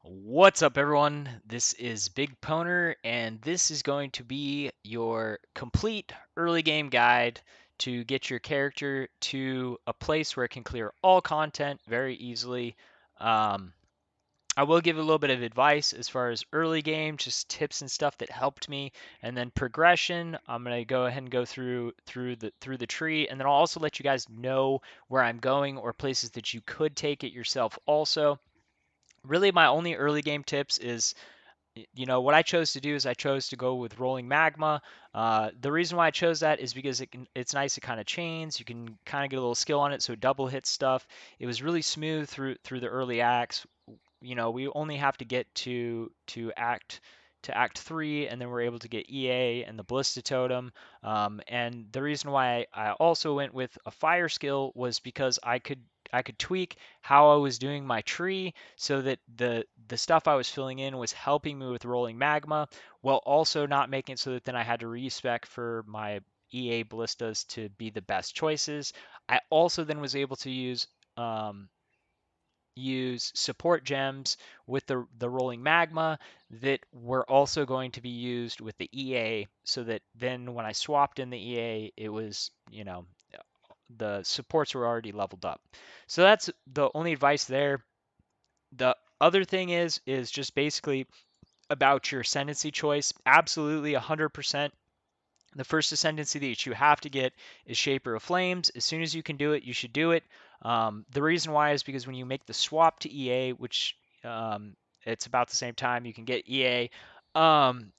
What's up, everyone? This is BigPowner, and this is going to be your complete early game guide to get your character to a place where it can clear all content very easily. Um, I will give a little bit of advice as far as early game, just tips and stuff that helped me, and then progression. I'm gonna go ahead and go through the tree, and then I'll also let you guys know where I'm going or places that you could take it yourself also. Really, my only early game tips is, what I chose to do is I chose to go with rolling magma. The reason why I chose that is because it's nice. It kind of chains. You can kind of get a little skill on it, so it double hits stuff. It was really smooth through the early acts. We only have to get to act 3, and then we're able to get EA and the Ballista Totem. And the reason why I also went with a fire skill was because I could tweak how I was doing my tree so that the stuff I was filling in was helping me with rolling magma, while also not making it so that then I had to respec for my EA ballistas to be the best choices. I also then was able to um, use support gems with the rolling magma that were also going to be used with the EA, so that then when I swapped in the EA, it was, the supports were already leveled up. So that's the only advice there. The other thing is just basically about your ascendancy choice. Absolutely 100%. The first ascendancy that you have to get is Shaper of Flames. As soon as you can do it, you should do it. The reason why is because when you make the swap to EA, which it's about the same time you can get EA, um,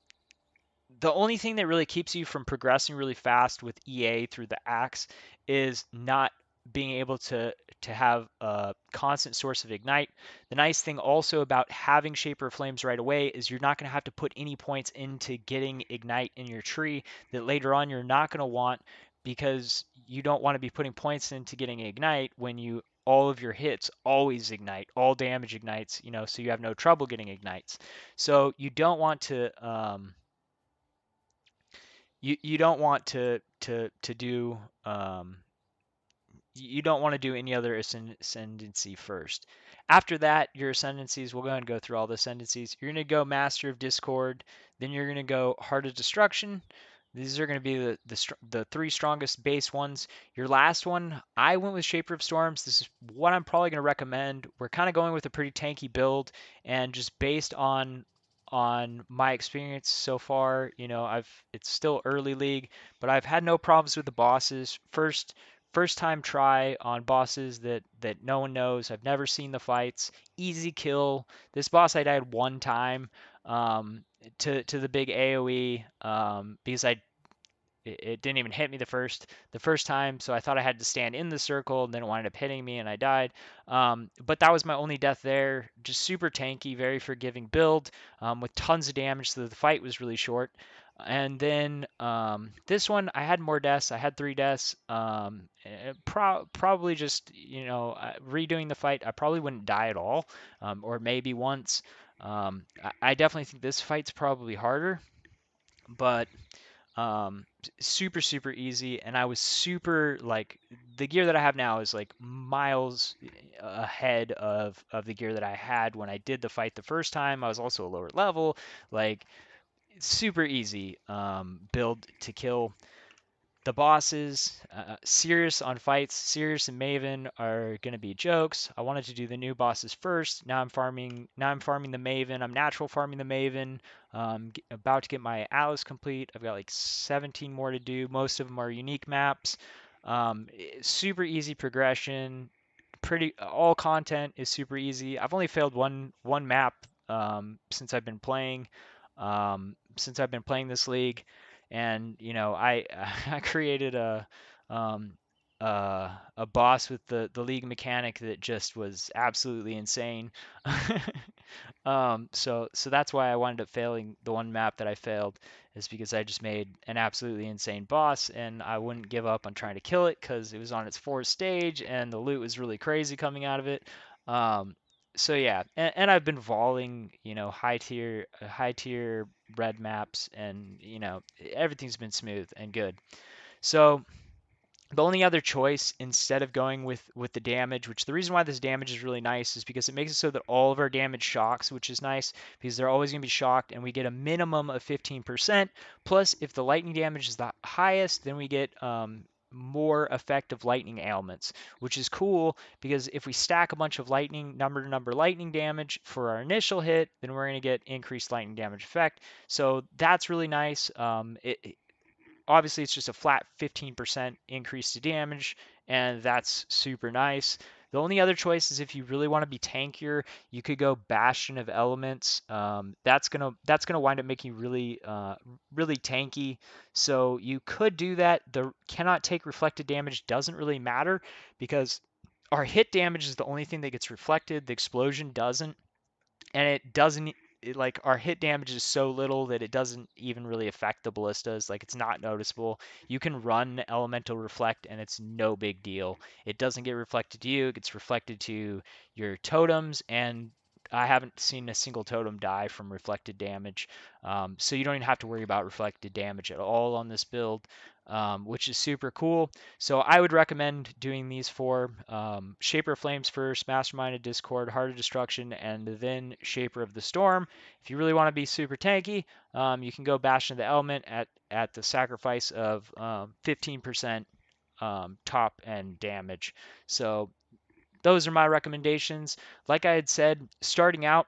the only thing that really keeps you from progressing really fast with EA through the axe is not being able to have a constant source of ignite. The nice thing also about having Shaper of Flames right away is you're not going to have to put any points into getting ignite in your tree that later on you're not going to want, because you don't want to be putting points into getting ignite when you all of your hits always ignite, all damage ignites, so you have no trouble getting ignites. So you don't want to do you don't want to do any other ascendancy first. After that, your ascendancies, we'll go ahead and go through all the ascendancies. You're going to go Master of Discord, then you're going to go Heart of Destruction. These are going to be the three strongest base ones. Your last one, I went with Shaper of Storms. This is what I'm probably going to recommend. We're kind of going with a pretty tanky build, and just based on my experience so far, it's still early league, but I've had no problems with the bosses. First time try on bosses that no one knows. I've never seen the fights. Easy kill. This boss I died one time, to the big AoE, because it didn't even hit me the first time, so I thought I had to stand in the circle, and then it wound up hitting me and I died. But that was my only death there. Just super tanky, very forgiving build, with tons of damage, so the fight was really short. And then this one, I had more deaths. I had 3 deaths. Probably just, redoing the fight, I probably wouldn't die at all, or maybe once. I definitely think this fight's probably harder, but super super easy. And I was super, like, the gear that I have now is like miles ahead of the gear that I had when I did the fight the first time. I was also a lower level, like, super easy build to kill the bosses. Serious on fights. Serious and Maven are gonna be jokes. I wanted to do the new bosses first. Now I'm farming. Now I'm farming the Maven. I'm natural farming the Maven. About to get my Alice complete. I've got like 17 more to do. Most of them are unique maps. Super easy progression. Pretty all content is super easy. I've only failed one map since I've been playing. Since I've been playing this league, and I I created um, a boss with the league mechanic that just was absolutely insane. So that's why I wound up failing the one map that I failed, is because I just made an absolutely insane boss, and I wouldn't give up on trying to kill it because it was on its fourth stage and the loot was really crazy coming out of it. Um, so yeah, and I've been volleying, high tier red maps, and everything's been smooth and good. So The only other choice instead of going with the damage, which the reason why this damage is really nice is because it makes it so that all of our damage shocks, which is nice because they're always going to be shocked, and we get a minimum of 15%. Plus, if the lightning damage is the highest, then we get more effective lightning ailments, which is cool because if we stack a bunch of lightning number to number lightning damage for our initial hit, then we're going to get increased lightning damage effect. So that's really nice. Obviously it's just a flat 15% increase to damage, and that's super nice. The only other choice is if you really want to be tankier, you could go Bastion of Elements. That's gonna wind up making you really tanky. So you could do that. The cannot take reflected damage doesn't really matter because our hit damage is the only thing that gets reflected. The explosion doesn't, and it doesn't like our hit damage is so little that it doesn't even really affect the ballistas. Like it's not noticeable. You can run elemental reflect and it's no big deal. It doesn't get reflected to you. It gets reflected to your totems, and I haven't seen a single totem die from reflected damage. So you don't even have to worry about reflected damage at all on this build, which is super cool. So I would recommend doing these four: Shaper of Flames first, Mastermind of Discord, Heart of Destruction, and then Shaper of the Storm. If you really want to be super tanky, you can go Bastion of the Element at the sacrifice of 15% top end damage. So those are my recommendations. Like I had said, starting out,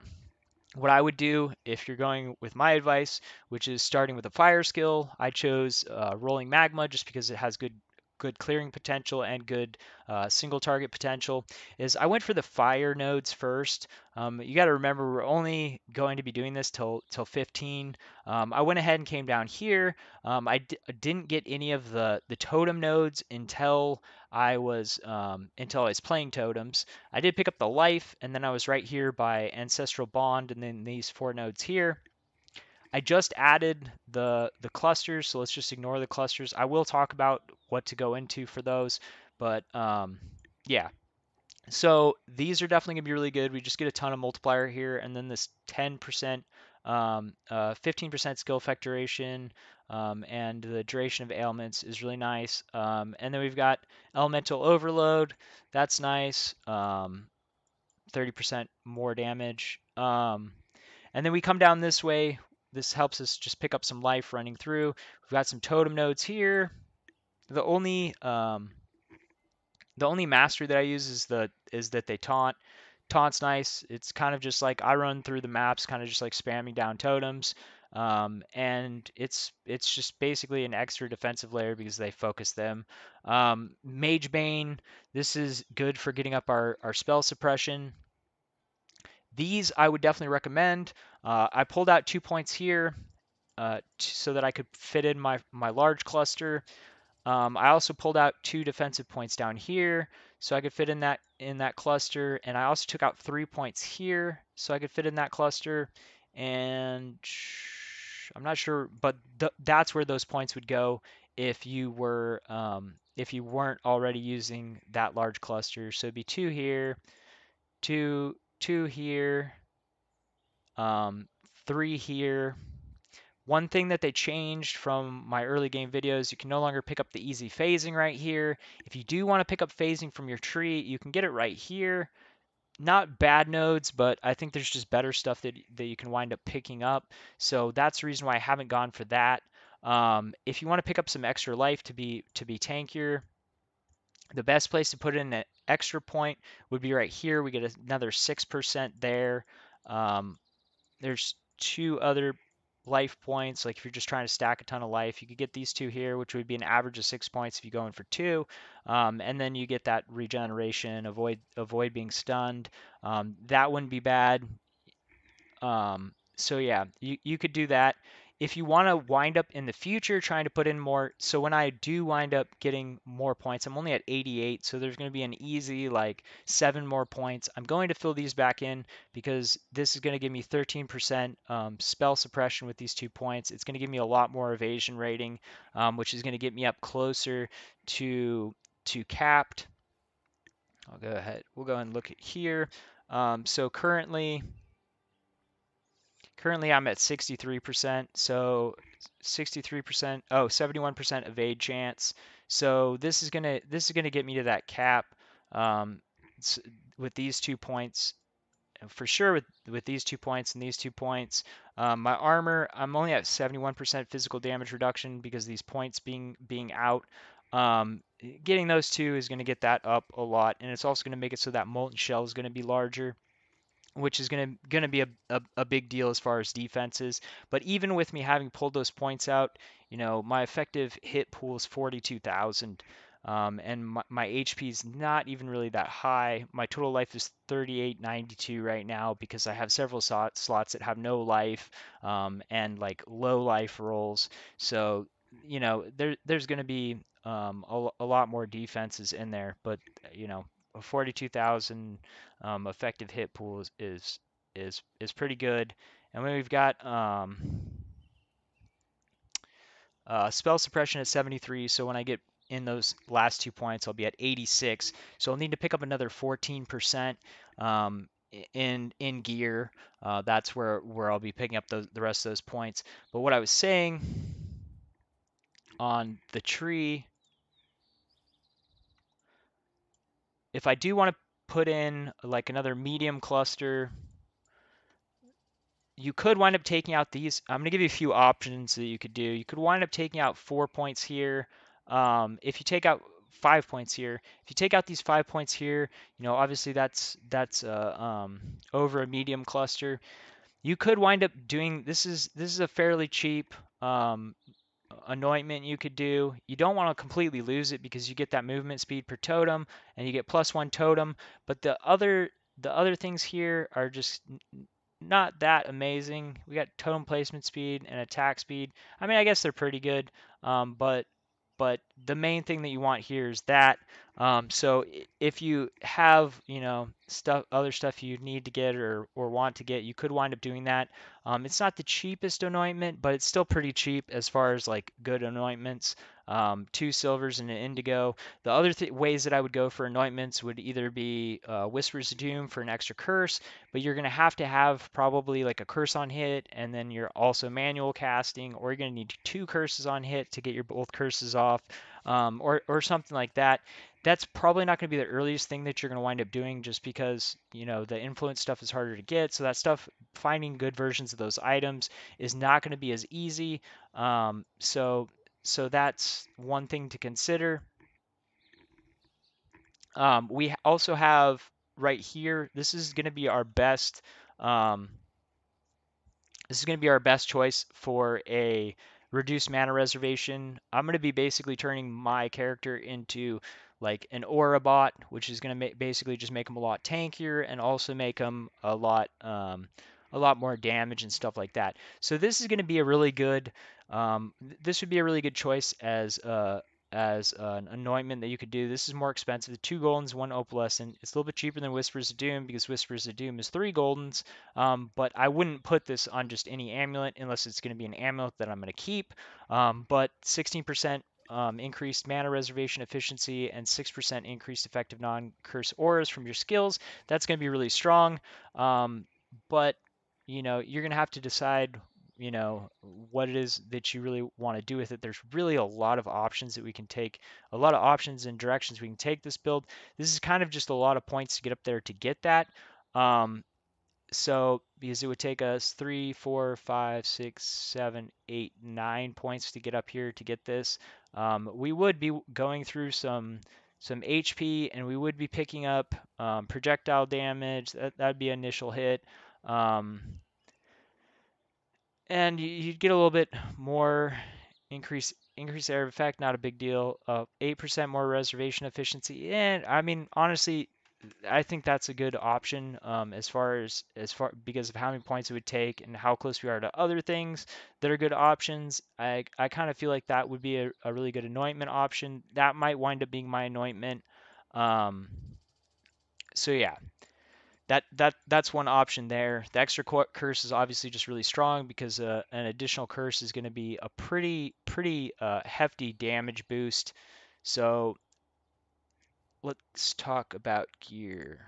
what I would do if you're going with my advice, which is starting with a fire skill, I chose rolling magma just because it has good clearing potential and good single target potential. Is I went for the fire nodes first. You got to remember we're only going to be doing this till 15. I went ahead and came down here. Didn't get any of the totem nodes until I was playing totems. I did pick up the life, and then I was right here by ancestral bond, and then these four nodes here. I just added the clusters, so let's just ignore the clusters. I will talk about what to go into for those, but yeah. So these are definitely gonna be really good. We just get a ton of multiplier here, and then this 10%, 15% skill effect duration, and the duration of ailments is really nice. And then we've got elemental overload. That's nice. 30% more damage. And then we come down this way. This helps us just pick up some life running through. We've got some totem nodes here. The only mastery that I use is that they taunt. Taunt's nice. It's kind of just like I run through the maps, kind of just like spamming down totems. And it's just basically an extra defensive layer because they focus them. Mage Bane, this is good for getting up our spell suppression. These I would definitely recommend. I pulled out 2 points here so that I could fit in my large cluster. I also pulled out 2 defensive points down here so I could fit in that cluster, and I also took out 3 points here so I could fit in that cluster. And I'm not sure, but that's where those points would go if you weren't already using that large cluster. So it'd be 2 here, two here, 3 here. One thing that they changed from my early game videos, you can no longer pick up the easy phasing right here. If you do want to pick up phasing from your tree, you can get it right here. Not bad nodes, but I think there's just better stuff that you can wind up picking up. So that's the reason why I haven't gone for that. If you want to pick up some extra life to be tankier, the best place to put in an extra point would be right here. We get another 6% there. There's 2 other life points. Like if you're just trying to stack a ton of life, you could get these 2 here, which would be an average of 6 points if you go in for 2. And then you get that regeneration, avoid being stunned. That wouldn't be bad. So yeah, you could do that. If you want to wind up in the future trying to put in more, so when I do wind up getting more points, I'm only at 88, so there's going to be an easy like 7 more points. I'm going to fill these back in because this is going to give me 13% spell suppression with these 2 points. It's going to give me a lot more evasion rating, which is going to get me up closer to capped. I'll go ahead. We'll go and look at here. So currently I'm at 63%, so 63%, 71% evade chance, So this is gonna get me to that cap um, with these 2 points for sure with these 2 points and these 2 points. My armor, I'm only at 71% physical damage reduction because these points being out. Getting those two is going to get that up a lot, and it's also going to make it so that molten shell is going to be larger, which is gonna be a big deal as far as defenses. But even with me having pulled those points out, my effective hit pool is 42,000. And my HP is not even really that high. My total life is 3892 right now because I have several slots that have no life and like low life rolls. So, there's going to be a lot more defenses in there. But, you know, 42,000 effective hit pool is pretty good. And then we've got spell suppression at 73. So when I get in those last 2 points, I'll be at 86. So I'll need to pick up another 14% in gear. That's where I'll be picking up the rest of those points. But what I was saying on the tree, if I do want to put in like another medium cluster, you could wind up taking out these. I'm going to give you a few options that you could do. You could wind up taking out 4 points here. If you take out 5 points here, if you take out these 5 points here, obviously that's over a medium cluster. You could wind up doing this is a fairly cheap anointment you could do. You don't want to completely lose it because you get that movement speed per totem and you get +1 totem, but the other things here are just not that amazing. We got totem placement speed and attack speed. I mean, I guess they're pretty good, but the main thing that you want here is that. So if you have other stuff you need to get or want to get, you could wind up doing that. It's not the cheapest anointment, but it's still pretty cheap as far as like good anointments. 2 silvers and an indigo. The other ways that I would go for anointments would either be Whispers of Doom for an extra curse, but you're going to have probably like a curse on hit, and then you're also manual casting, or you're going to need 2 curses on hit to get your both curses off, or something like that. That's probably not going to be the earliest thing that you're going to wind up doing just because, the influence stuff is harder to get. So that stuff, finding good versions of those items is not going to be as easy. So that's one thing to consider. We also have right here, this is going to be our best. Um, this is going to be our best choice for a reduced mana reservation. I'm going to be basically turning my character into like an aura bot, which is going to basically just make him a lot tankier and also make him a lot more damage and stuff like that. So this is going to be a really good. This would be a really good choice as an anointment that you could do. This is more expensive. 2 goldens, 1 opalescent. It's a little bit cheaper than Whispers of Doom because Whispers of Doom is 3 goldens. But I wouldn't put this on just any amulet unless it's going to be an amulet that I'm going to keep. But 16% increased mana reservation efficiency and 6% increased effective non-curse auras from your skills. That's going to be really strong. But you're going to have to decide what it is that you really want to do with it. There's really a lot of options that we can take, a lot of options and directions we can take this build. This is kind of just a lot of points to get up there to get that. So because it would take us 3, 4, 5, 6, 7, 8, 9 points to get up here to get this. We would be going through some HP, and we would be picking up projectile damage. That'd be initial hit. Um, and you'd get a little bit more increase area of effect, not a big deal. 8% more reservation efficiency, and I mean honestly, I think that's a good option as far because of how many points it would take and how close we are to other things that are good options. I kind of feel like that would be a really good anointment option. That might wind up being my anointment. Um, so yeah, that's one option there. The extra curse is obviously just really strong because an additional curse is going to be a pretty hefty damage boost. So let's talk about gear.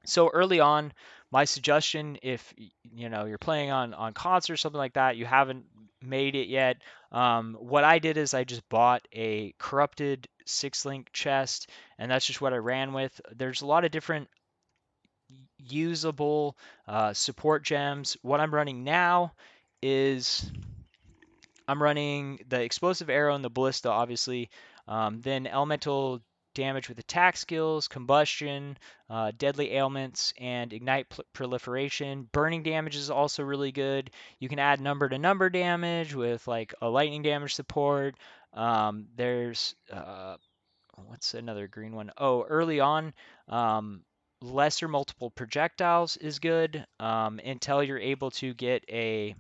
So early on, my suggestion, if you're playing on console or something like that, you haven't made it yet. What I did is I just bought a corrupted 6 link chest, and that's just what I ran with. There's a lot of different usable support gems. What I'm running now is I'm running the explosive arrow and the ballista, obviously. Then elemental damage with attack skills, combustion, deadly ailments, and ignite proliferation. Burning damage is also really good. You can add number to number damage with like a lightning damage support. There's what's another green one? Oh, early on, um, lesser multiple projectiles is good until you're able to get a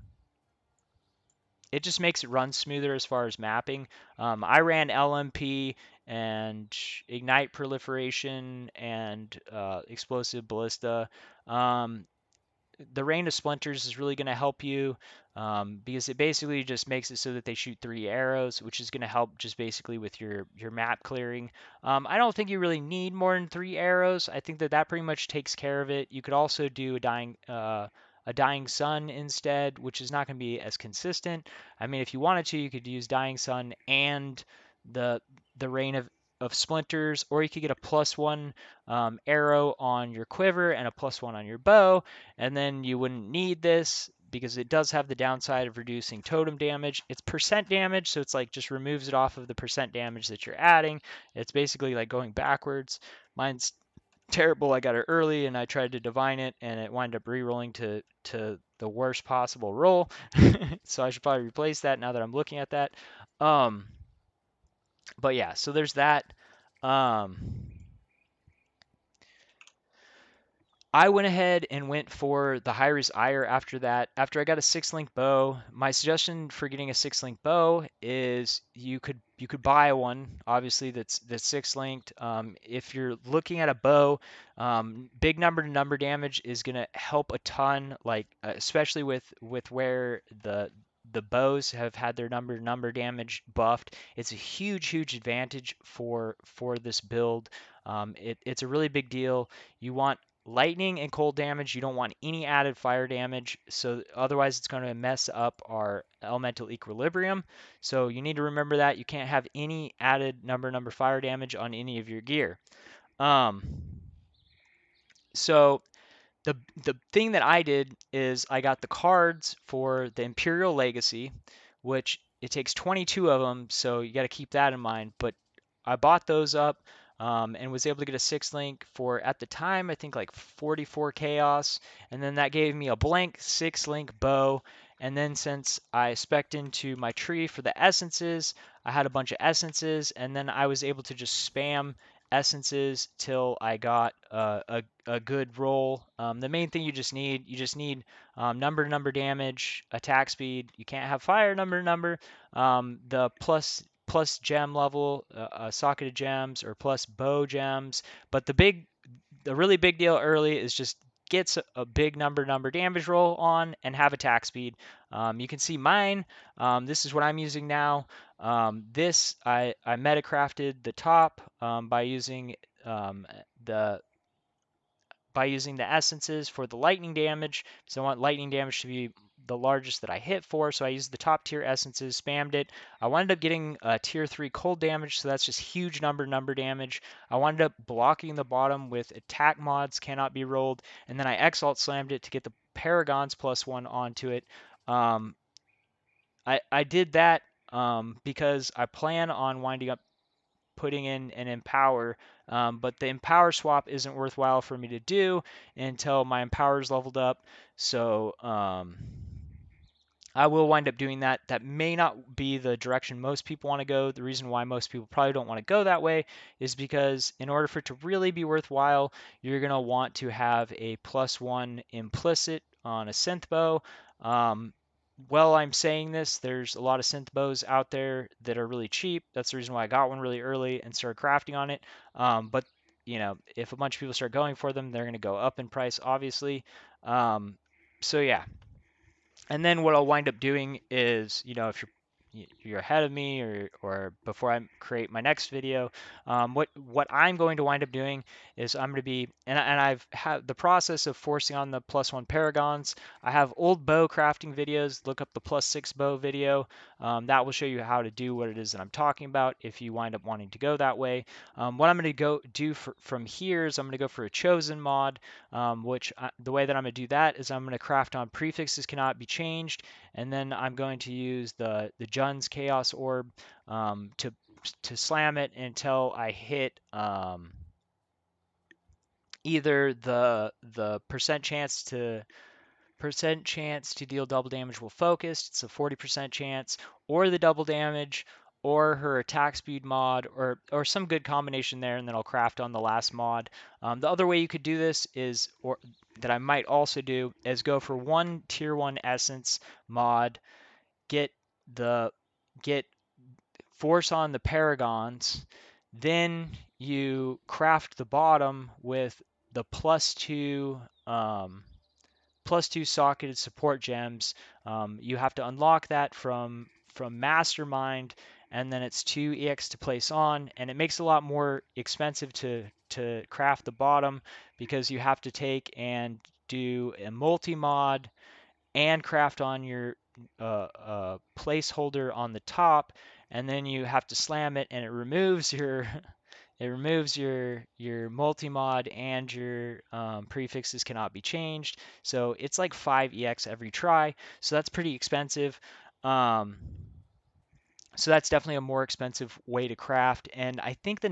it just makes it run smoother as far as mapping. I ran LMP and Ignite Proliferation and Explosive Ballista. Um, the Rain of Splinters is really going to help you because it basically just makes it so that they shoot 3 arrows, which is going to help just basically with your map clearing. I don't think you really need more than 3 arrows. I think that that pretty much takes care of it. You could also do a dying sun instead, which is not going to be as consistent. I mean, if you wanted to, you could use dying sun and the the rain of splinters, or you could get a +1 arrow on your quiver and a +1 on your bow, and then you wouldn't need this because it does have the downside of reducing totem damage. It's percent damage, so it's like just removes it off of the percent damage that you're adding. It's basically like going backwards. Mine's terrible. I got it early and I tried to divine it and it wound up re-rolling to the worst possible roll. So I should probably replace that now that I'm looking at that. Um, but yeah, so there's that. Um, I went ahead and went for the Hyra's Ire after that. After I got a 6 link bow, my suggestion for getting a 6 link bow is you could buy one, obviously that's 6 linked. If you're looking at a bow, big number to number damage is gonna help a ton, like especially with where the bows have had their number to number damage buffed. It's a huge advantage for this build. It's a really big deal. You want lightning and cold damage. You don't want any added fire damage, so otherwise it's going to mess up our elemental equilibrium. So you need to remember that you can't have any added number fire damage on any of your gear. Um, so the thing that I did is I got the cards for the Imperial Legacy, which it takes 22 of them, so you got to keep that in mind. But I bought those up and was able to get a 6 link for at the time I think like 44 chaos, and then that gave me a blank 6 link bow. And then since I spec'd into my tree for the essences, I had a bunch of essences, and then I was able to just spam essences till I got a good roll. The main thing you just need number to number damage, attack speed. You can't have fire number to number. The plus gem level, socketed gems or plus bow gems. But the really big deal early is just gets a big number damage roll on and have attack speed. You can see mine. This is what I'm using now. This I metacrafted the top um, the by using the essences for the lightning damage. So I want lightning damage to be the largest that I hit for. So I used the top tier essences, spammed it. I wound up getting tier 3 cold damage, so that's just huge number damage. I wound up blocking the bottom with attack mods, cannot be rolled, and then I exalt slammed it to get the paragons +1 onto it. Um, I did that because I plan on winding up putting in an empower, but the empower swap isn't worthwhile for me to do until my empower is leveled up. So I will wind up doing that. That may not be the direction most people want to go. The reason why most people probably don't want to go that way is because in order for it to really be worthwhile, you're going to want to have a +1 implicit on a synth bow. While I'm saying this, there's a lot of synth bows out there that are really cheap. That's the reason why I got one really early and started crafting on it. But if a bunch of people start going for them, they're going to go up in price, obviously. So yeah, and then what I'll wind up doing is, if you're you're ahead of me or before I create my next video. What I'm going to wind up doing is I'm going to be and I've had the process of forcing on the +1 paragons. I have old bow crafting videos. Look up the +6 bow video. That will show you how to do what it is that I'm talking about if you wind up wanting to go that way. What I'm going to go do from here is I'm going to go for a chosen mod, the way that I'm going to do that is I'm going to craft on prefixes cannot be changed, and then I'm going to use the Jun's Chaos Orb to slam it until I hit either the percent chance to deal double damage while focused, it's a 40% chance, or the double damage, or her attack speed mod, or some good combination there, and then I'll craft on the last mod. The other way you could do this is, or that I might also do, is go for one tier 1 essence mod, get the get force on the paragons, then you craft the bottom with the +2 socketed support gems. You have to unlock that from Mastermind, and then it's 2 EX to place on, and it makes it a lot more expensive to craft the bottom because you have to take and do a multi-mod and craft on your placeholder on the top, and then you have to slam it, and it removes your your multi-mod, and your prefixes cannot be changed. So it's like 5 EX every try. So that's pretty expensive. Um, so that's definitely a more expensive way to craft. And I think the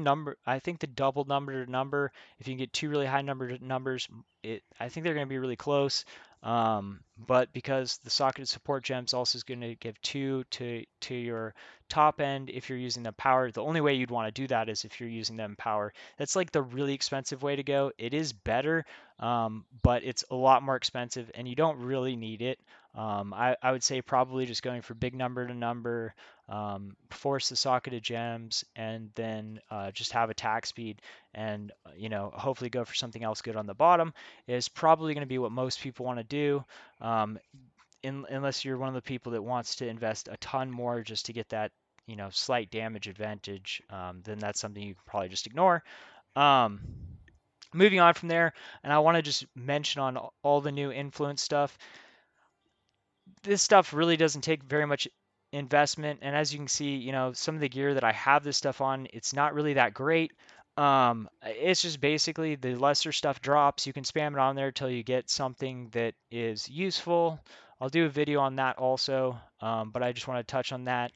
double number to number, if you can get two really high number to numbers, I think they're going to be really close. But because the socketed support gems also is going to give 2 to your top end if you're using the power. The only way you'd want to do that is if you're using them power. That's like the really expensive way to go. It is better, but it's a lot more expensive, and you don't really need it. I would say probably just going for big number to number, force the socketed gems, and then just have attack speed, and hopefully go for something else good on the bottom is probably going to be what most people want to do, unless you're one of the people that wants to invest a ton more just to get that slight damage advantage. Then that's something you can probably just ignore. Um, Moving on from there, and I want to just mention on all the new influence stuff, this stuff really doesn't take very much investment. And as you can see, some of the gear that I have this stuff on, it's not really that great. It's just basically the lesser stuff drops. You can spam it on there till you get something that is useful. I'll do a video on that also, but I just want to touch on that.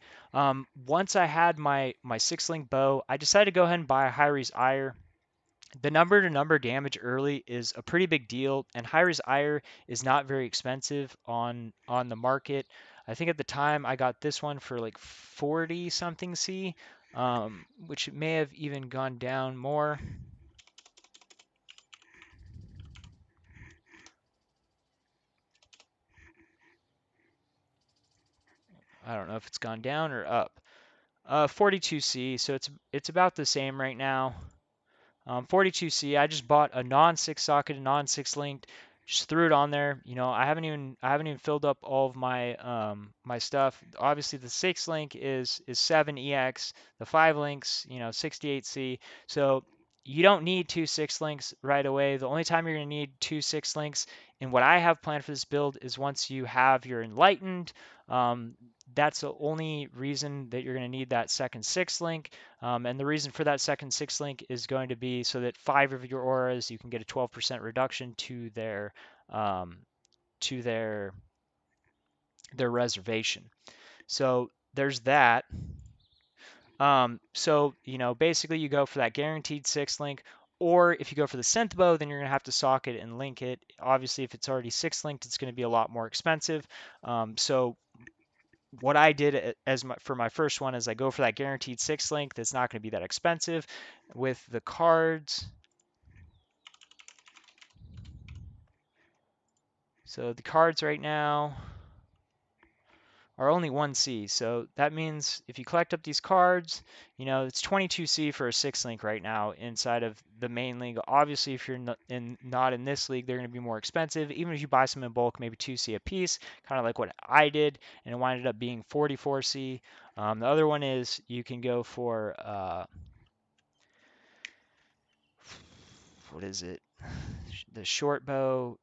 Once I had my 6-link bow, I decided to go ahead and buy a Hyries Ire. The number to number damage early is a pretty big deal, and Hyries Ire is not very expensive on the market. I think at the time I got this one for like 40 something C, which may have even gone down more. I don't know if it's gone down or up. 42C, so it's about the same right now. 42C, I just bought a non-6 socket, non-6 linked, just threw it on there. I haven't even filled up all of my my stuff. Obviously, the 6 link is 7 EX, the 5 links, 68C. So you don't need 2 6 links right away. The only time you're going to need 2 6 links, and what I have planned for this build, is once you have your enlightened. That's the only reason that you're going to need that second 6 link. And the reason for that second 6 link is going to be so that 5 of your auras, you can get a 12% reduction to um, to their reservation. So there's that. So basically you go for that guaranteed 6 link, or if you go for the synth bow, then you're going to have to socket and link it. Obviously, if it's already 6 linked, it's going to be a lot more expensive. So what I did for my first one is I go for that guaranteed 6 link that's not going to be that expensive with the cards. So the cards right now are only 1C. So that means if you collect up these cards, it's 22C for a 6 link right now inside of the main league. Obviously, if you're not in this league, they're going to be more expensive. Even if you buy some in bulk, maybe 2C a piece, kind of like what I did, and it winded up being 44C. The other one is you can go for, what is it? The short bow.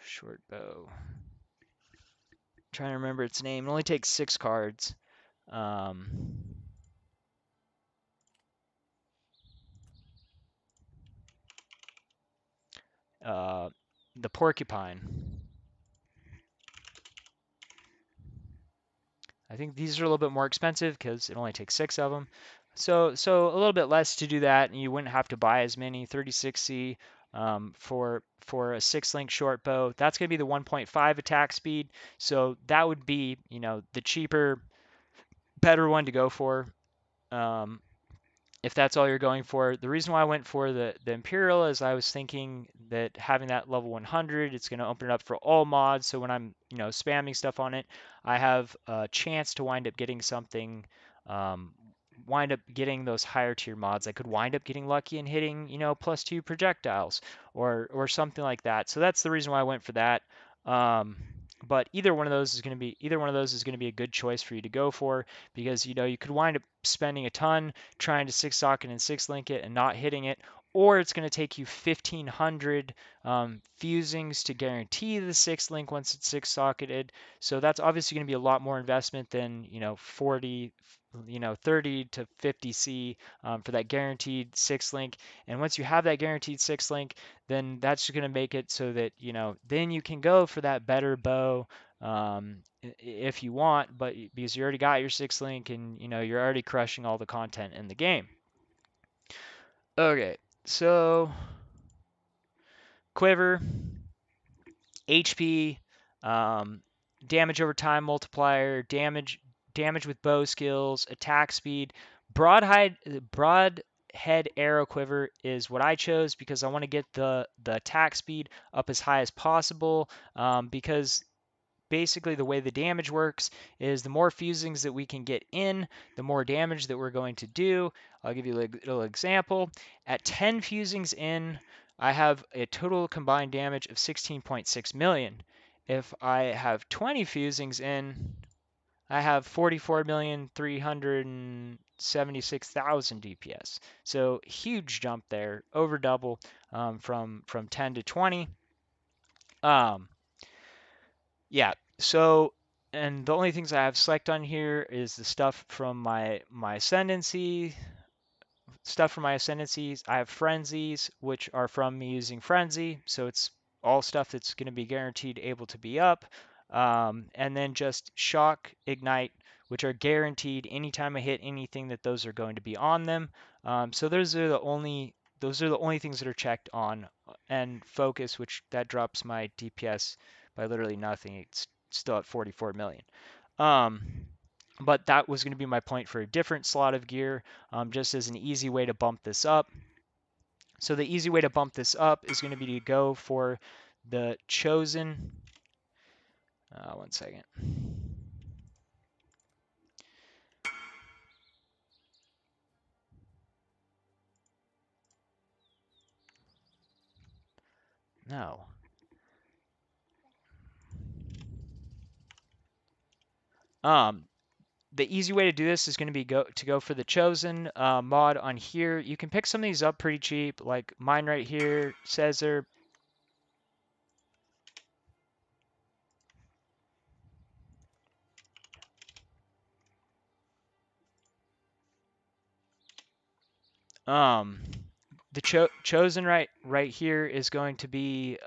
Short bow. Trying to remember its name. It only takes 6 cards. Um, uh, the porcupine. I think these are a little bit more expensive because it only takes 6 of them. So a little bit less to do that, and you wouldn't have to buy as many. 36C for a 6 link short bow. That's going to be the 1.5 attack speed. So that would be the cheaper, better one to go for. Um, if that's all you're going for. The reason why I went for the Imperial is I was thinking that having that level 100, it's going to open it up for all mods. So when I'm, spamming stuff on it, I have a chance to wind up getting something, um, wind up getting those higher tier mods. I could wind up getting lucky and hitting, +2 projectiles or something like that. So that's the reason why I went for that. Um, but either one of those is going to be a good choice for you to go for because you could wind up spending a ton trying to 6 socket and 6 link it and not hitting it, or it's going to take you 1,500 fusings to guarantee the 6 link once it's 6 socketed. So that's obviously going to be a lot more investment than 40, 30 to 50C for that guaranteed 6 link. And once you have that guaranteed 6 link, then that's going to make it so that then you can go for that better bow if you want, but because you already got your 6 link and you're already crushing all the content in the game. Okay, so Quiver, HP, um, damage over time multiplier, damage with bow skills, attack speed, broadhead arrow quiver is what I chose because I want to get the attack speed up as high as possible because basically the way the damage works is the more fusings that we can get in, the more damage that we're going to do. I'll give you a little example. At 10 fusings in, I have a total combined damage of 16.6 million. If I have 20 fusings in, I have 44,376,000 DPS. So huge jump there, over double from 10 to 20. Yeah, so, and the only things I have select on here is the stuff from my Ascendancy, stuff from my Ascendancies. I have Frenzies, which are from me using Frenzy, so it's all stuff that's going to be guaranteed able to be up. And then just Shock, Ignite, which are guaranteed anytime I hit anything that those are going to be on them. So those are the only things that are checked on, and Focus, which that drops my DPS by literally nothing. It's still at 44 million. Um, but that was going to be my point for a different slot of gear, just as an easy way to bump this up. So the easy way to bump this up is going to be to go for the Chosen. One second. No. The easy way to do this is going to be go for the Chosen mod on here. You can pick some of these up pretty cheap, like mine right here says they're um the Chosen right here is going to be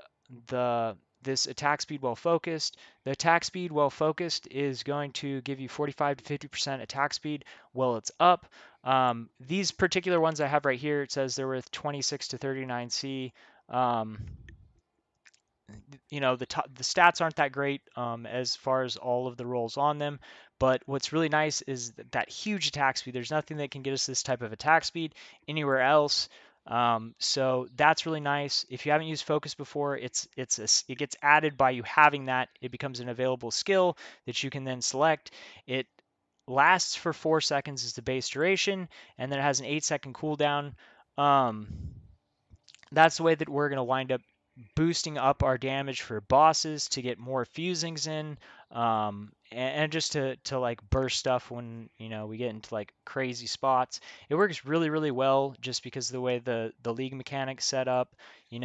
this attack speed well focused. The attack speed well focused is going to give you 45 to 50% attack speed while it's up. These particular ones I have right here, it says they're worth 26 to 39C. The stats aren't that great as far as all of the rolls on them, but what's really nice is that huge attack speed. There's nothing that can get us this type of attack speed anywhere else. So that's really nice. If you haven't used focus before, it gets added by you having that. It becomes an available skill that you can then select. It lasts for 4 seconds is the base duration, and then it has an 8-second cooldown. Um, that's the way that we're going to wind up boosting up our damage for bosses to get more fusings in, and just to like burst stuff when we get into like crazy spots. It works really really well just because of the way the league mechanics set up. You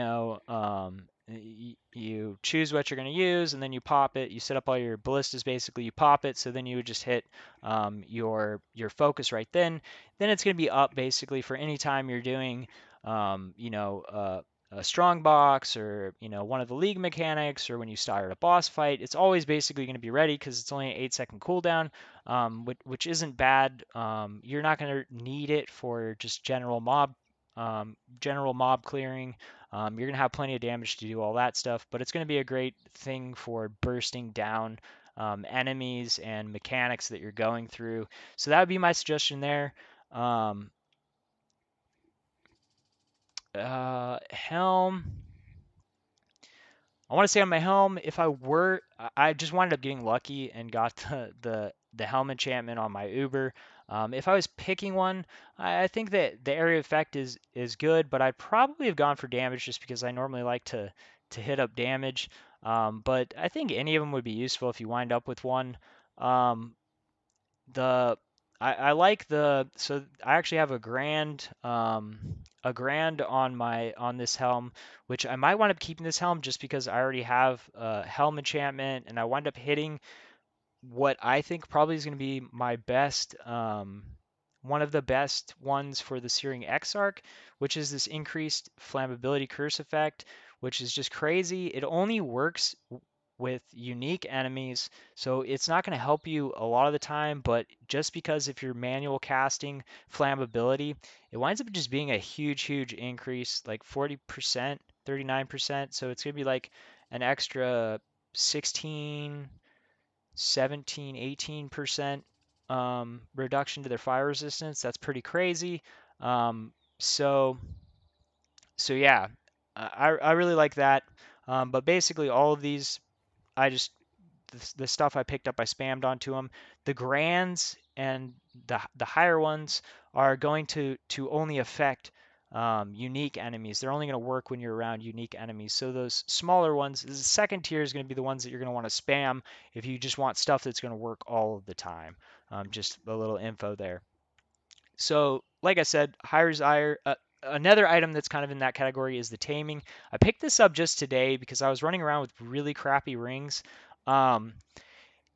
choose what you're going to use and then you pop it. You set up all your ballistas, basically you pop it, so then you would just hit your focus right then it's going to be up basically for any time you're doing um, you know, uh, a strong box or one of the league mechanics, or when you start a boss fight. It's always basically going to be ready because it's only an 8-second cooldown, which isn't bad. You're not going to need it for just general mob clearing. You're going to have plenty of damage to do all that stuff, but it's going to be a great thing for bursting down enemies and mechanics that you're going through. So that would be my suggestion there. Um, Helm. I want to say on my helm, if I just wound up getting lucky and got the helm enchantment on my Uber. If I was picking one, I think that the area effect is good, but I'd probably have gone for damage just because I normally like to hit up damage. But I think any of them would be useful if you wind up with one. Um, the I like the so I actually have a grand on this helm, which I might wind up keeping this helm just because I already have a helm enchantment, and I wind up hitting what I think probably is going to be my best, one of the best ones for the Searing Exarch, which is this increased flammability curse effect, which is just crazy. It only works with unique enemies, so it's not going to help you a lot of the time, but just because if you're manual casting flammability, it winds up just being a huge increase, like 40%, 39%. So it's going to be like an extra 16 17, 18% reduction to their fire resistance. That's pretty crazy. Um, so, so yeah, I really like that. But basically, all of these, I just the stuff I picked up, I spammed onto them. The grands and the higher ones are going to only affect unique enemies. They're only going to work when you're around unique enemies. So those smaller ones, the second tier is going to be the ones that you're going to want to spam if you just want stuff that's going to work all of the time. Just a little info there. So, like I said, Hire's Ire. Another item that's kind of in that category is the taming. I picked this up just today because I was running around with really crappy rings. Um,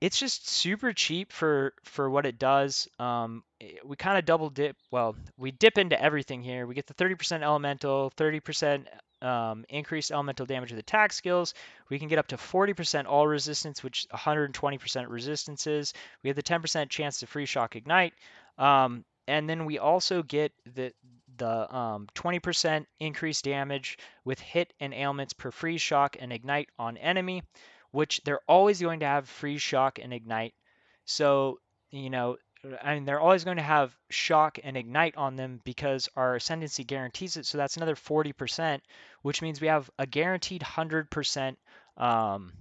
it's just super cheap for what it does. We kind of double dip. Well, we dip into everything here. We get the 30% elemental, 30% increased elemental damage with attack skills. We can get up to 40% all resistance, which 120% resistances. We have the 10% chance to free shock ignite. And then we also get the 20% increased damage with hit and ailments per free shock and ignite on enemy, which they're always going to have free shock and ignite. So, you know, I mean, they're always going to have shock and ignite on them because our ascendancy guarantees it. So that's another 40%, which means we have a guaranteed 100% um,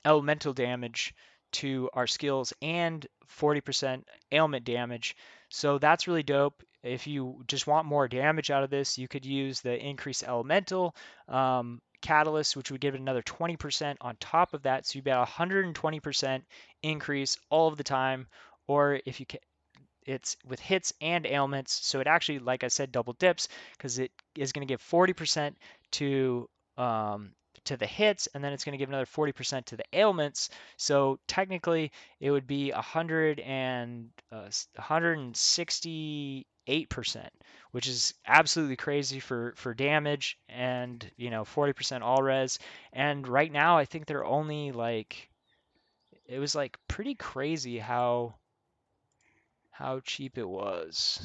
elemental damage to our skills and 40% ailment damage. So that's really dope. If you just want more damage out of this, you could use the increased elemental catalyst, which would give it another 20% on top of that. So you'd be at 120% increase all of the time. Or if you it's with hits and ailments, so it actually, like I said, double dips because it is going to give 40% to um, to the hits, and then it's going to give another 40% to the ailments. So technically, it would be 168%, which is absolutely crazy for damage, and 40% all res. And right now, I think they're only like it was like pretty crazy how cheap it was.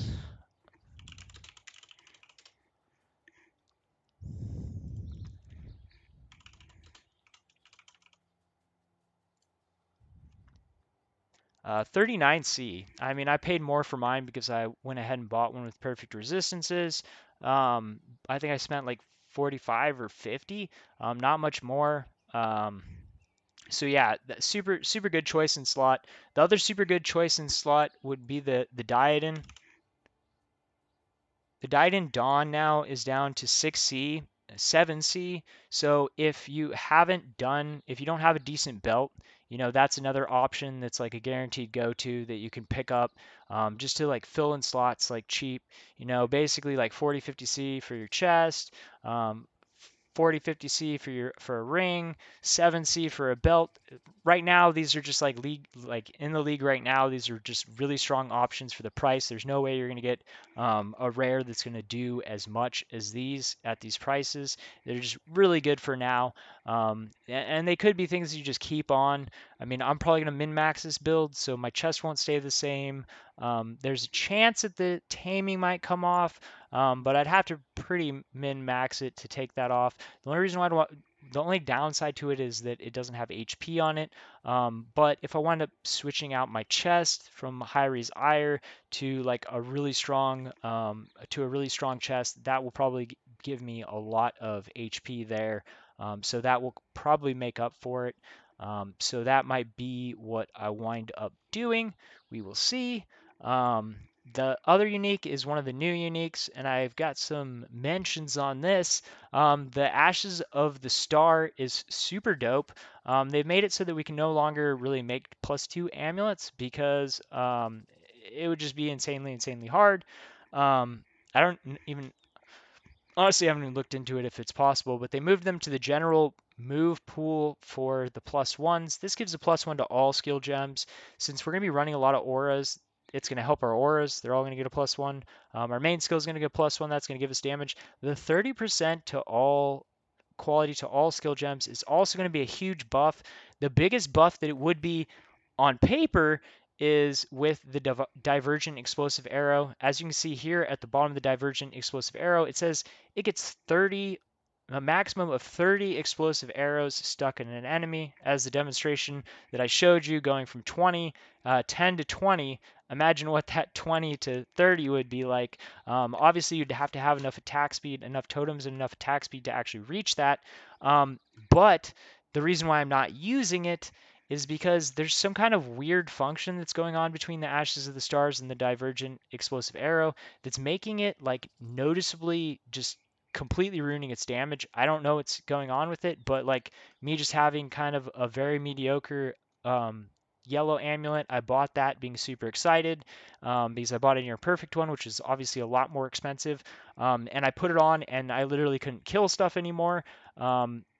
39C. I mean, I paid more for mine because I went ahead and bought one with perfect resistances. Um, I think I spent like 45 or 50, not much more. Um, so yeah, super good choice in slot. The other super good choice in slot would be the Diadem. The Diadem Dawn now is down to 6C, 7C. So if you don't have a decent belt, that's another option that's like a guaranteed go-to that you can pick up just to like fill in slots like cheap. Basically like 40, 50C for your chest, um, 40, 50C for a ring, 7C for a belt. Right now, these are just like in the league right now. These are just really strong options for the price. There's no way you're going to get a rare that's going to do as much as these at these prices. They're just really good for now, and they could be things you just keep on. I mean, I'm probably going to min max this build, so my chest won't stay the same. There's a chance that the taming might come off, but I'd have to pretty min max it to take that off. The only reason why I don't, the only downside to it is that it doesn't have HP on it. But if I wind up switching out my chest from Hyries Ire to like a really strong chest, that will probably give me a lot of HP there. So that will probably make up for it. So that might be what I wind up doing. We will see. Um, the other unique is one of the new uniques, and I've got some mentions on this. The Ashes of the Star is super dope. They've made it so that we can no longer really make +2 amulets because it would just be insanely hard. I don't even honestly, I haven't even looked into it if it's possible, but they moved them to the general move pool for the +1s. This gives a +1 to all skill gems. Since we're going to be running a lot of auras, it's going to help our auras. They're all going to get a +1. Our main skill is going to get a +1. That's going to give us damage. The 30% to all quality to all skill gems is also going to be a huge buff. The biggest buff that it would be on paper is with the divergent explosive arrow. As you can see here at the bottom of the divergent explosive arrow, it says it gets a maximum of 30 explosive arrows stuck in an enemy. As the demonstration that I showed you going from 10 to 20, imagine what that 20 to 30 would be like. Obviously, you'd have to have enough attack speed, enough totems, and enough attack speed to actually reach that. But the reason why I'm not using it is because there's some kind of weird function that's going on between the Ashes of the Stars and the Divergent Explosive Arrow that's making it like noticeably just completely ruining its damage. I don't know what's going on with it, but like me just having kind of a very mediocre um, yellow amulet, I bought that being super excited because I bought a near perfect one, which is obviously a lot more expensive. And I put it on and I literally couldn't kill stuff anymore.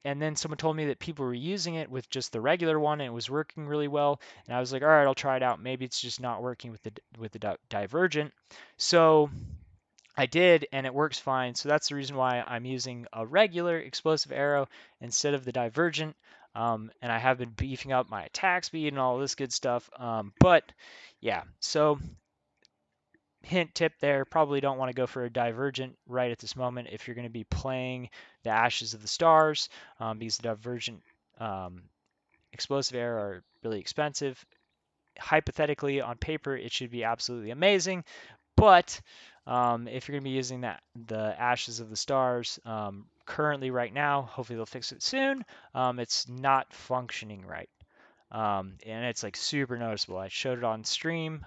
And then someone told me that people were using it with just the regular one and it was working really well. And I was like, all right, I'll try it out. Maybe it's just not working with the Divergent. So I did, and it works fine. So that's the reason why I'm using a regular explosive arrow instead of the Divergent. And I have been beefing up my attack speed and all this good stuff. But yeah, so hint tip there, probably don't want to go for a Divergent right at this moment if you're going to be playing the Ashes of the Stars, because the Divergent um, explosive arrow are really expensive. Hypothetically, on paper, it should be absolutely amazing, but if you're going to be using the Ashes of the Stars currently right now, hopefully they'll fix it soon, it's not functioning right. And it's like super noticeable. I showed it on stream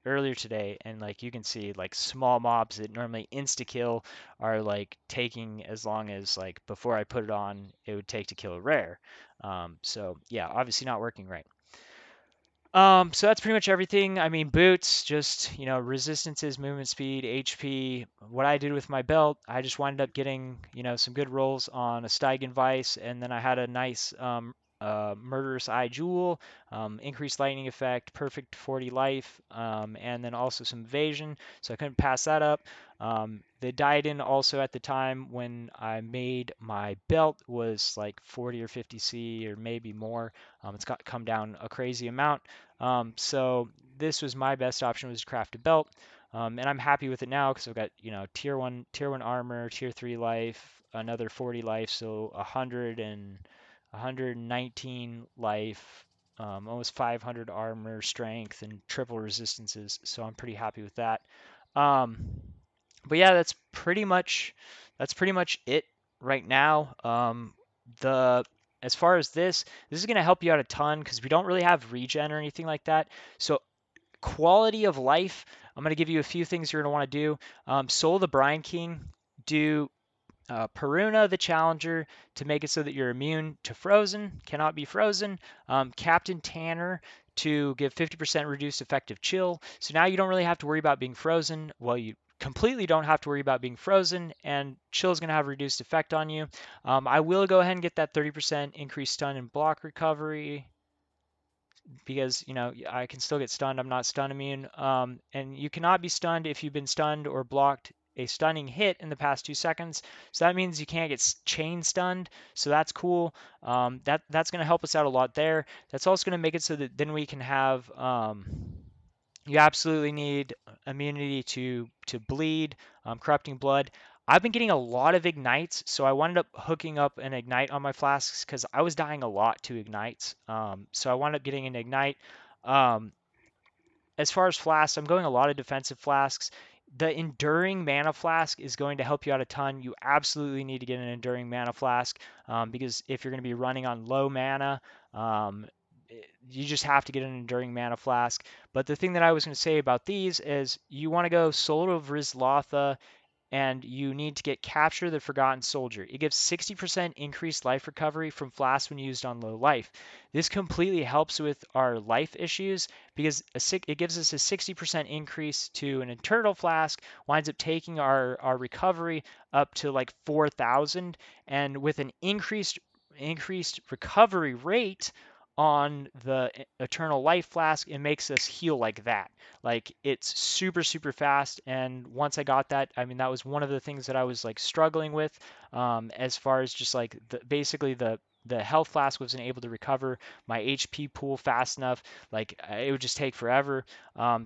earlier today, and like you can see, like small mobs that normally insta kill are like taking as long as like before I put it on, it would take to kill a rare. So yeah, obviously not working right. So that's pretty much everything. I mean, boots, just, resistances, movement speed, HP. What I did with my belt, I just wound up getting, some good rolls on a Steigen Vice, and then I had a nice Murderous Eye Jewel, increased lightning effect, perfect 40 life, and then also some evasion, so I couldn't pass that up. The Diadem also at the time when I made my belt was like 40 or 50C or maybe more. It's got come down a crazy amount. So this was my best option, was to craft a belt. And I'm happy with it now because I've got, tier one armor, tier 3 life, another 40 life, so 119 life, almost 500 armor, strength, and triple resistances. So I'm pretty happy with that. Um, But yeah, that's pretty much it right now. The As far as this is gonna help you out a ton because we don't really have regen or anything like that. So quality of life, I'm gonna give you a few things you're gonna want to do. Soul the Brine King, do Peruna the Challenger to make it so that you're immune to frozen, cannot be frozen. Captain Tanner to give 50% reduced effective chill. So now you don't really have to worry about being frozen. Well, you completely don't have to worry about being frozen, and chill is going to have a reduced effect on you. I will go ahead and get that 30% increased stun and block recovery because I can still get stunned. I'm not stun immune. And you cannot be stunned if you've been stunned or blocked a stunning hit in the past 2 seconds. So that means you can't get chain stunned. So that's cool. That's going to help us out a lot there. That's also going to make it so that then we can have you absolutely need immunity to bleed, corrupting blood. I've been getting a lot of ignites, so I wound up hooking up an ignite on my flasks because I was dying a lot to ignites. So I wound up getting an ignite. Um, as far as flasks, I'm going a lot of defensive flasks. The enduring mana flask is going to help you out a ton. You absolutely need to get an enduring mana flask because if you're going to be running on low mana, um, you just have to get an enduring mana flask. But the thing that I was going to say about these is you want to go Soul of Rizlatha and you need to get Capture the Forgotten Soldier. It gives 60% increased life recovery from flasks when used on low life. This completely helps with our life issues because it gives us a 60% increase to an internal flask, winds up taking our recovery up to like 4,000, and with an increased recovery rate on the eternal life flask, it makes us heal like that. Like it's super, super fast. And once I got that, I mean, that was one of the things that I was like struggling with as far as just like basically the health flask wasn't able to recover my HP pool fast enough. Like it would just take forever.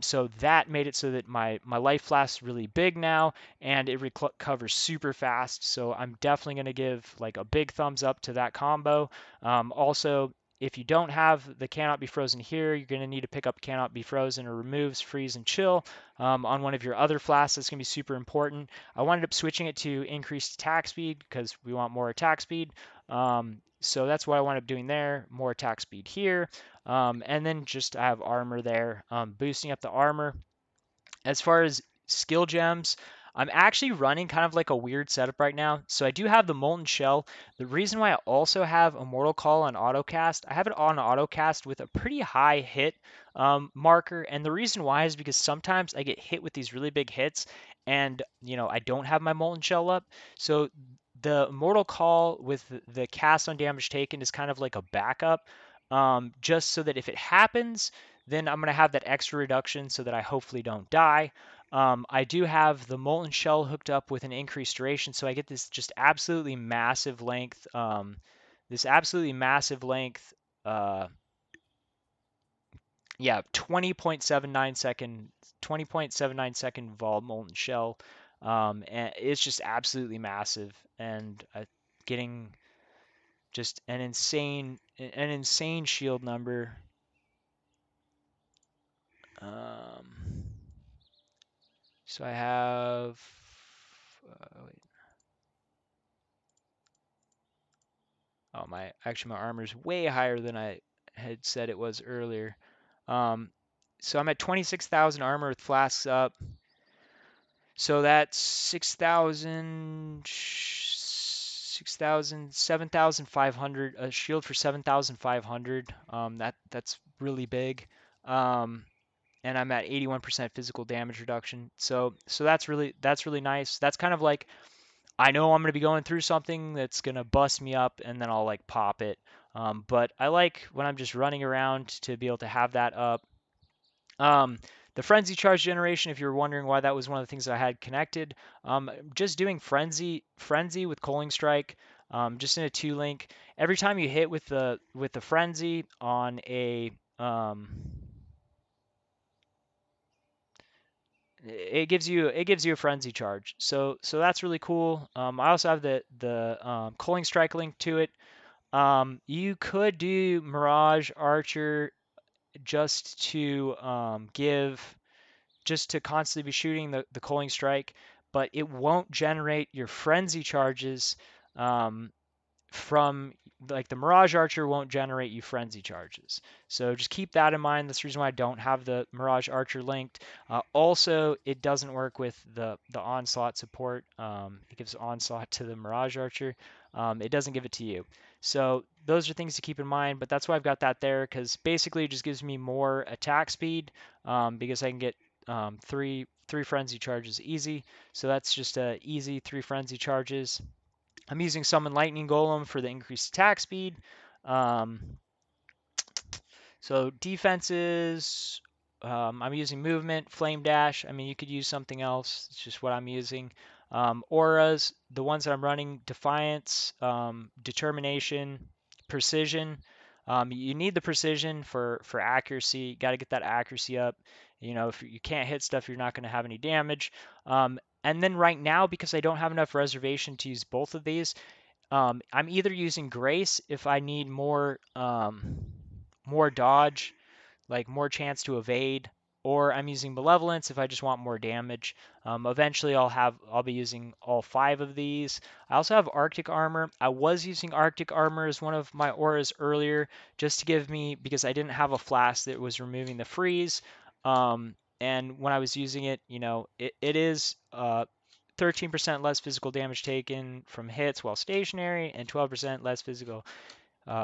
So that made it so that my life flask is really big now and it recovers super fast. So I'm definitely going to give like a big thumbs up to that combo. Also, if you don't have the Cannot Be Frozen here, you're going to need to pick up Cannot Be Frozen or Removes, Freeze, and Chill on one of your other flasks. That's going to be super important. I wound up switching it to increased attack speed because we want more attack speed. So that's what I wound up doing there. More attack speed here. And then just I have armor there, boosting up the armor. As far as skill gems, I'm actually running kind of like a weird setup right now. So I do have the Molten Shell. The reason why I also have Immortal Call on autocast, I have it on autocast with a pretty high hit marker. And the reason why is because sometimes I get hit with these really big hits and, I don't have my Molten Shell up. So the Immortal Call with the cast on damage taken is kind of like a backup, just so that if it happens, then I'm going to have that extra reduction so that I hopefully don't die. I do have the Molten Shell hooked up with an increased duration, so I get this just absolutely massive length, this absolutely massive length, uh, yeah, 20.79 second Vol Molten Shell. And it's just absolutely massive, and getting just an insane shield number. Um, So I have. Wait. Oh my armor's way higher than I had said it was earlier. Um, so I'm at 26,000 armor with flasks up. So that's 7,500. A shield for 7,500. That's really big. Um, and I'm at 81% physical damage reduction. So that's really nice. That's kind of like I know I'm going to be going through something that's going to bust me up and then I'll like pop it. But I like when I'm just running around to be able to have that up. Um, the frenzy charge generation, if you're wondering why that was one of the things that I had connected, just doing frenzy with Coaling Strike, just in a 2 link. Every time you hit with the frenzy on a it gives you a frenzy charge. So that's really cool. I also have the Coaling Strike link to it. You could do Mirage Archer just to give just to constantly be shooting the Coaling Strike. but it won't generate your frenzy charges um, from like the Mirage Archer won't generate you frenzy charges. So just keep that in mind. That's the reason why I don't have the Mirage Archer linked. Also, it doesn't work with the onslaught support. It gives onslaught to the Mirage Archer. It doesn't give it to you. So those are things to keep in mind. But that's why I've got that there, because basically it just gives me more attack speed because I can get three frenzy charges easy. So that's just a easy 3 frenzy charges. I'm using Summon Lightning Golem for the increased attack speed. Um, so defenses, I'm using movement, flame dash. I mean, you could use something else. It's just what I'm using. Auras, the ones that I'm running, defiance, determination, precision. You need the precision for accuracy. Got to get that accuracy up. You know, if you can't hit stuff, you're not going to have any damage. And then right now, because I don't have enough reservation to use both of these, I'm either using Grace if I need more dodge, like more chance to evade, or I'm using Malevolence if I just want more damage. Eventually, I'll be using all 5 of these. I also have Arctic Armor. I was using Arctic Armor as one of my auras earlier, just to give me, because I didn't have a flask that was removing the freeze. And when I was using it, you know, it is 13% less physical damage taken from hits while stationary, and 12% less physical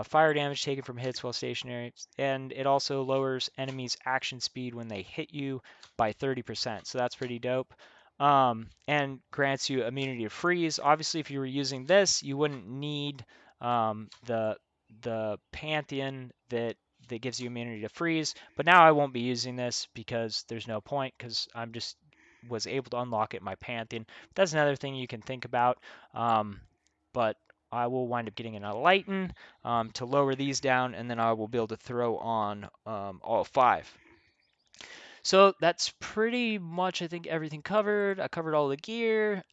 fire damage taken from hits while stationary. And it also lowers enemies' action speed when they hit you by 30%. So that's pretty dope. And grants you immunity to freeze. Obviously, if you were using this, you wouldn't need the Pantheon that gives you immunity to freeze. But now I won't be using this because there's no point, because I'm just was able to unlock it in my Pantheon. That's another thing you can think about. But I will wind up getting an Enlighten to lower these down, and then I will be able to throw on all 5. So that's pretty much, I think, everything covered. I covered all the gear,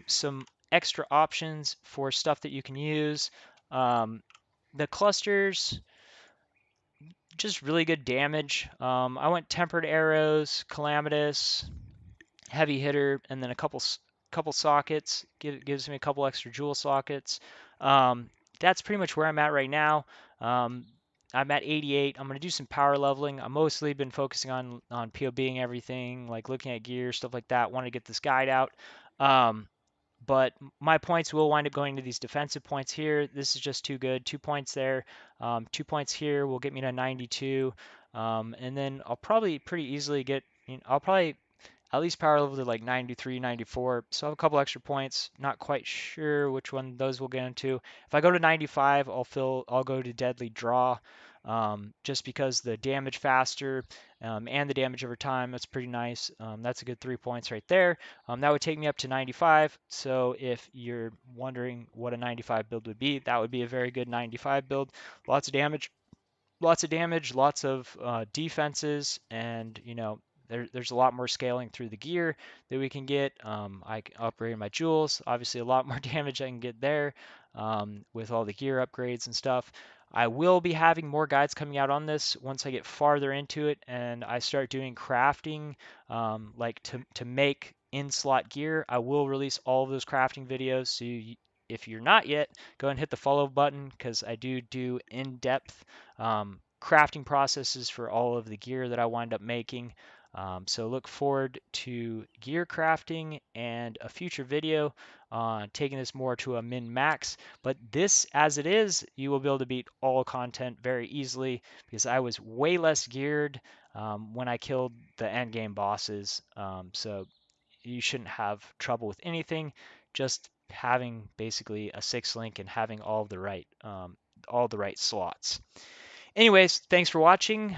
some extra options for stuff that you can use. The clusters, just really good damage. I went Tempered Arrows, Calamitous, Heavy Hitter, and then a couple sockets. Gives me a couple extra jewel sockets. That's pretty much where I'm at right now. Um, I'm at 88. I'm gonna do some power leveling. I've mostly been focusing on POBing everything, like looking at gear, stuff like that. Want to get this guide out. Um, but my points will wind up going to these defensive points here. This is just too good. 2 points there. 2 points here will get me to 92. And then I'll probably pretty easily get. I'll probably at least power level to like 93, 94. So I have a couple extra points. Not quite sure which one those will get into. If I go to 95, I'll go to Deadly Draw. Just because the damage faster and the damage over time, that's pretty nice. That's a good 3 points right there. That would take me up to 95. So if you're wondering what a 95 build would be, that would be a very good 95 build. Lots of damage, lots of defenses, and there's a lot more scaling through the gear that we can get. I can upgrade my jewels. Obviously, a lot more damage I can get there with all the gear upgrades and stuff. I will be having more guides coming out on this once I get farther into it and I start doing crafting, like to make in-slot gear. I will release all of those crafting videos. So if you're not yet, go ahead and hit the follow button, because I do in-depth crafting processes for all of the gear that I wind up making. So look forward to gear crafting and a future video taking this more to a min-max. But this, as it is, you will be able to beat all content very easily, because I was way less geared when I killed the end game bosses. So you shouldn't have trouble with anything. Just having basically a 6 link and having all the right slots. Anyways, thanks for watching.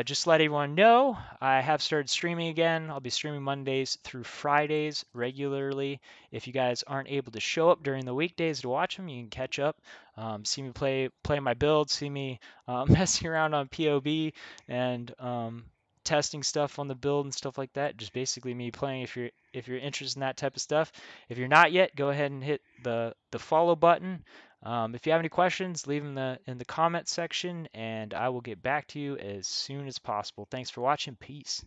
Just to let everyone know, I have started streaming again. I'll be streaming Mondays through Fridays regularly. If you guys aren't able to show up during the weekdays to watch them, you can catch up, see me play my build, see me messing around on POB and testing stuff on the build and stuff like that. Just basically me playing if you're interested in that type of stuff. If you're not yet, go ahead and hit the follow button. If you have any questions, leave them in the comment section, and I will get back to you as soon as possible. Thanks for watching. Peace.